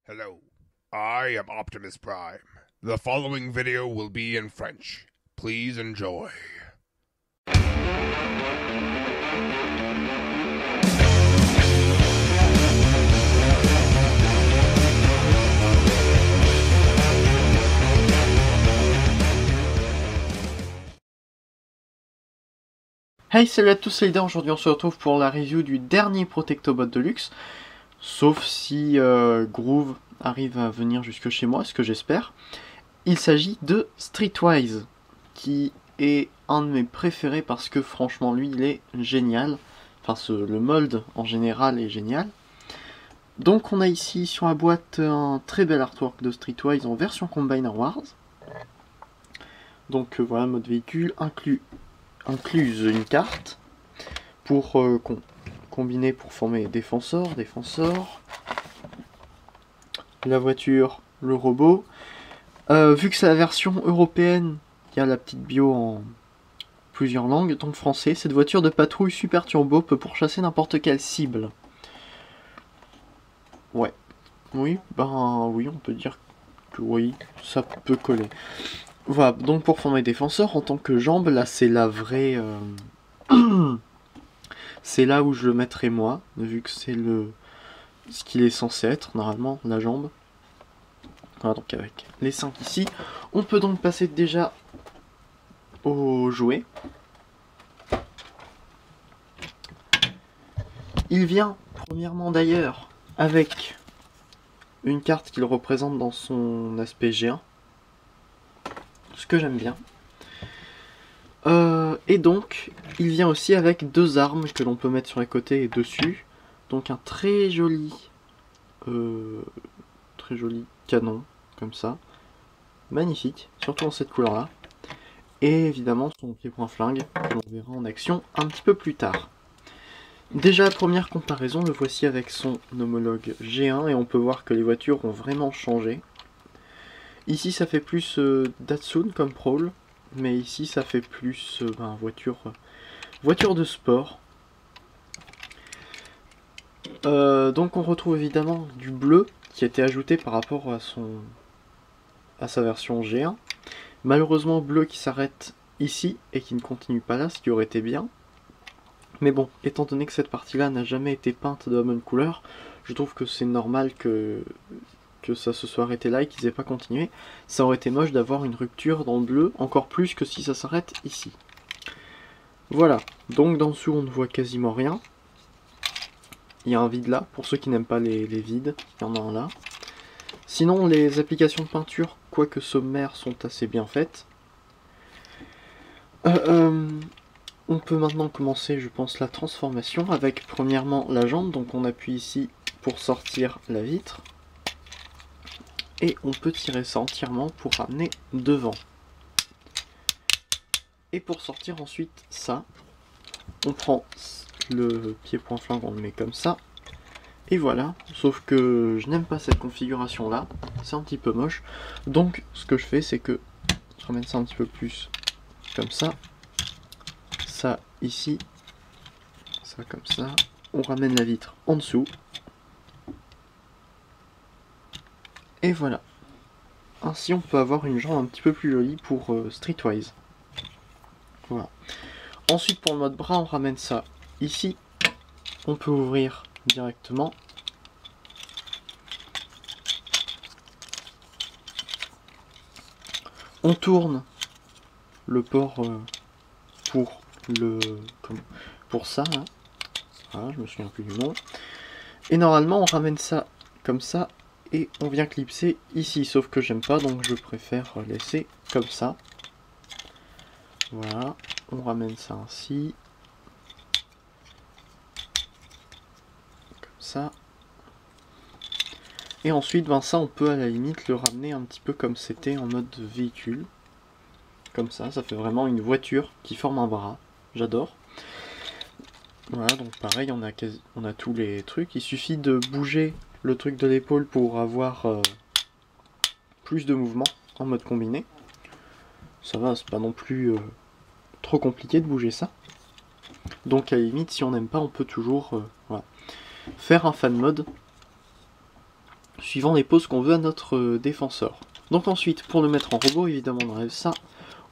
Hello, I am Optimus Prime. The following video will be in French. Please enjoy. Hey, salut à tous, c'est Leader. Aujourd'hui on se retrouve pour la review du dernier Protectobot de luxe. Sauf si Groove arrive à venir jusque chez moi, ce que j'espère. Il s'agit de Streetwise, qui est un de mes préférés parce que franchement lui il est génial. Enfin le mold en général est génial. Donc on a ici sur la boîte un très bel artwork de Streetwise en version Combiner Wars. Donc voilà, mode véhicule incluse une carte pour combiner pour former défenseur, la voiture, le robot. Vu que c'est la version européenne, il y a la petite bio en plusieurs langues, donc français. Cette voiture de patrouille super turbo peut pourchasser n'importe quelle cible. Ouais. Oui, ben oui, on peut dire que oui, ça peut coller. Voilà, donc pour former défenseur, en tant que jambe, là c'est la vraie... c'est là où je le mettrai moi, vu que c'est ce qu'il est censé être, normalement, la jambe. Voilà, donc avec les 5 ici. On peut donc passer déjà au jouet. Il vient, premièrement d'ailleurs, avec une carte qu'il représente dans son aspect G1. Ce que j'aime bien. Et donc, il vient aussi avec deux armes que l'on peut mettre sur les côtés et dessus. Donc un très joli canon, comme ça. Magnifique, surtout en cette couleur-là. Et évidemment son pied-point flingue, que l'on verra en action un petit peu plus tard. Déjà, première comparaison, le voici avec son homologue G1, et on peut voir que les voitures ont vraiment changé. Ici, ça fait plus Datsun comme Prowl, mais ici, ça fait plus voiture de sport. Donc on retrouve évidemment du bleu qui a été ajouté par rapport à sa version G1. Malheureusement bleu qui s'arrête ici et qui ne continue pas là, ce qui aurait été bien. Mais bon, étant donné que cette partie-là n'a jamais été peinte de la bonne couleur, je trouve que c'est normal que ça se soit arrêté là et qu'ils aient pas continué. Ça aurait été moche d'avoir une rupture dans le bleu, encore plus que si ça s'arrête ici. Voilà, donc dans dessous on ne voit quasiment rien. Il y a un vide là, pour ceux qui n'aiment pas les vides, il y en a un là. Sinon les applications de peinture, quoique sommaires, sont assez bien faites. On peut maintenant commencer, je pense, la transformation avec premièrement la jambe. Donc on appuie ici pour sortir la vitre. Et on peut tirer ça entièrement pour ramener devant. Et pour sortir ensuite ça, on prend le pied-point flingue, on le met comme ça. Et voilà, sauf que je n'aime pas cette configuration là, c'est un petit peu moche. Donc ce que je fais, c'est que je ramène ça un petit peu plus comme ça. Ça ici, ça comme ça. On ramène la vitre en dessous. Et voilà. Ainsi on peut avoir une jambe un petit peu plus jolie pour Streetwise. Voilà. Ensuite pour le mode bras, on ramène ça ici. On peut ouvrir directement. On tourne le port pour ça. Hein. Voilà, je me souviens plus du nom. Et normalement on ramène ça comme ça et on vient clipser ici. Sauf que j'aime pas, donc je préfère laisser comme ça. Voilà, on ramène ça ainsi. Comme ça. Et ensuite, ça on peut à la limite le ramener un petit peu comme c'était en mode véhicule. Comme ça fait vraiment une voiture qui forme un bras. J'adore. Voilà, donc pareil, on a tous les trucs. Il suffit de bouger le truc de l'épaule pour avoir plus de mouvement en mode combiné. Ça va, c'est pas non plus trop compliqué de bouger ça. Donc à la limite, si on n'aime pas, on peut toujours voilà, faire un fan mode suivant les poses qu'on veut à notre défenseur. Donc ensuite, pour le mettre en robot, évidemment on enlève ça,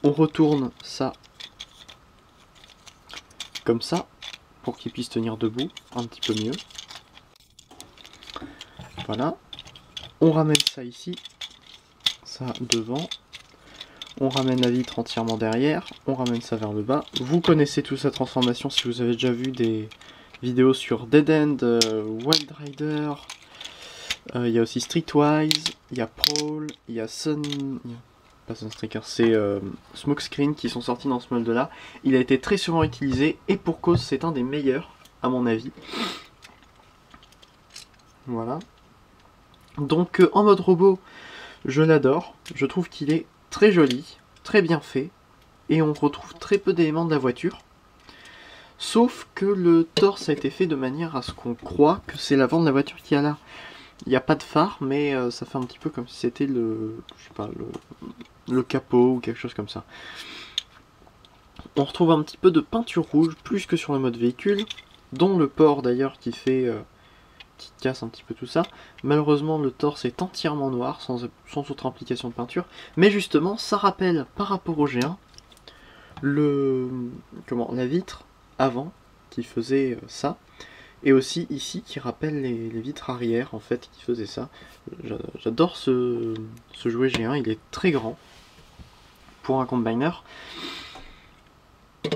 on retourne ça comme ça, pour qu'il puisse tenir debout un petit peu mieux. Voilà. On ramène ça ici, ça devant. On ramène la vitre entièrement derrière, on ramène ça vers le bas. Vous connaissez toute cette transformation si vous avez déjà vu des vidéos sur Dead End, Wild Rider, il y a aussi Streetwise, il y a Prowl, il y a pas Sunstreaker, c'est Smokescreen qui sont sortis dans ce mode là. Il a été très souvent utilisé et pour cause c'est un des meilleurs à mon avis. Voilà. Donc en mode robot, je l'adore, je trouve qu'il est très joli, très bien fait, et on retrouve très peu d'éléments de la voiture. Sauf que le torse a été fait de manière à ce qu'on croit que c'est l'avant de la voiture qui a là. Il n'y a pas de phare, mais ça fait un petit peu comme si c'était le capot ou quelque chose comme ça. On retrouve un petit peu de peinture rouge, plus que sur le mode véhicule, dont le port d'ailleurs qui casse un petit peu tout ça. Malheureusement le torse est entièrement noir, sans autre implication de peinture. Mais justement, ça rappelle par rapport au G1, la vitre avant qui faisait ça. Et aussi ici qui rappelle les vitres arrière en fait qui faisaient ça. J'adore ce jouet G1, il est très grand pour un combiner.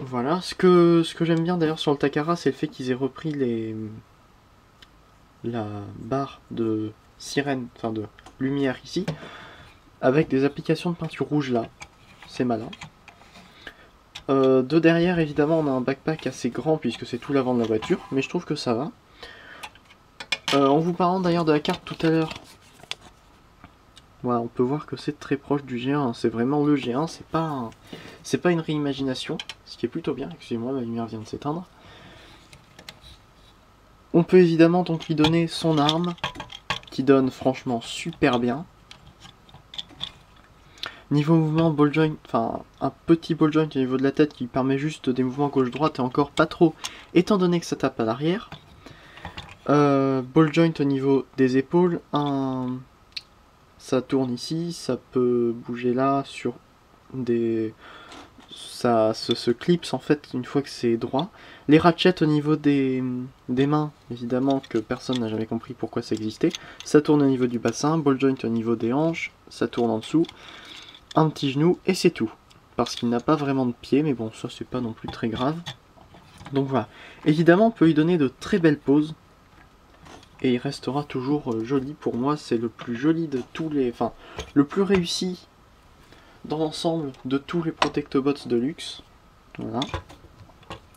Voilà, ce que j'aime bien d'ailleurs sur le Takara, c'est le fait qu'ils aient repris la barre de sirène, enfin de lumière ici, avec des applications de peinture rouge là, c'est malin. De derrière évidemment on a un backpack assez grand puisque c'est tout l'avant de la voiture, mais je trouve que ça va. En vous parlant d'ailleurs de la carte tout à l'heure, voilà, on peut voir que c'est très proche du G1, c'est vraiment le G1, c'est pas une réimagination, ce qui est plutôt bien. Excusez-moi, la lumière vient de s'éteindre. On peut évidemment donc lui donner son arme, qui donne franchement super bien. Niveau mouvement, ball joint, enfin un petit ball joint au niveau de la tête qui permet juste des mouvements gauche-droite et encore pas trop, étant donné que ça tape à l'arrière. Ball joint au niveau des épaules, ça tourne ici, ça peut bouger là sur des... ça se clipse en fait une fois que c'est droit. Les ratchets au niveau des mains, évidemment que personne n'a jamais compris pourquoi ça existait. Ça tourne au niveau du bassin, ball joint au niveau des hanches, ça tourne en dessous. Un petit genou et c'est tout. Parce qu'il n'a pas vraiment de pied, mais bon ça c'est pas non plus très grave. Donc voilà. Évidemment on peut lui donner de très belles poses. Et il restera toujours joli. Pour moi c'est le plus joli de tous les... Enfin, le plus réussi dans l'ensemble de tous les Protectobots de luxe. Voilà.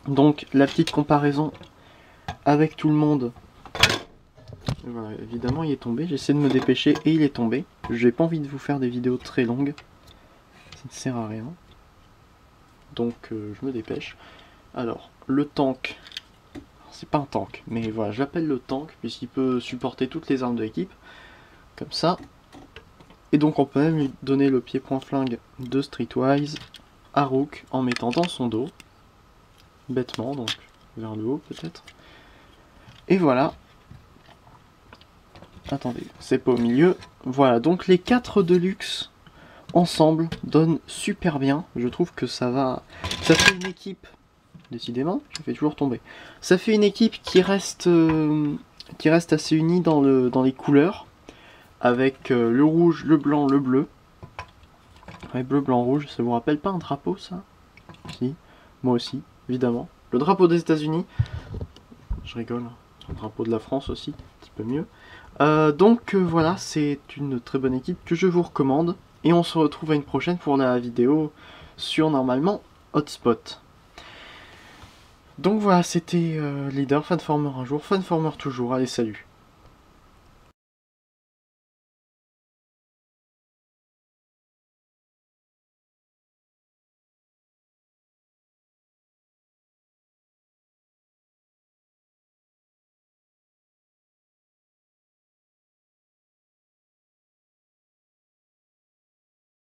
Donc la petite comparaison avec tout le monde. Voilà, évidemment il est tombé. J'essaie de me dépêcher et il est tombé. J'ai pas envie de vous faire des vidéos très longues. Ça ne sert à rien. Donc je me dépêche. Alors, le tank. C'est pas un tank, mais voilà, j'appelle le tank puisqu'il peut supporter toutes les armes de l'équipe. Comme ça. Et donc on peut même lui donner le pied point flingue de Streetwise à Rook en mettant dans son dos. Bêtement, donc vers le haut peut-être. Et voilà. Attendez, c'est pas au milieu. Voilà, donc les 4 de luxe ensemble donnent super bien. Je trouve que ça fait une équipe, décidément, je fais toujours tomber. Ça fait une équipe qui reste assez unie dans les couleurs, avec le rouge, le blanc, le bleu. Ouais, bleu, blanc, rouge, ça vous rappelle pas un drapeau ça? Si, moi aussi, évidemment. Le drapeau des États-Unis, je rigole, le drapeau de la France aussi, un petit peu mieux. Donc voilà, c'est une très bonne équipe que je vous recommande. Et on se retrouve à une prochaine pour la vidéo sur normalement Hotspot. Donc voilà, c'était Leader, Fanformer un jour, Fanformer toujours, allez salut.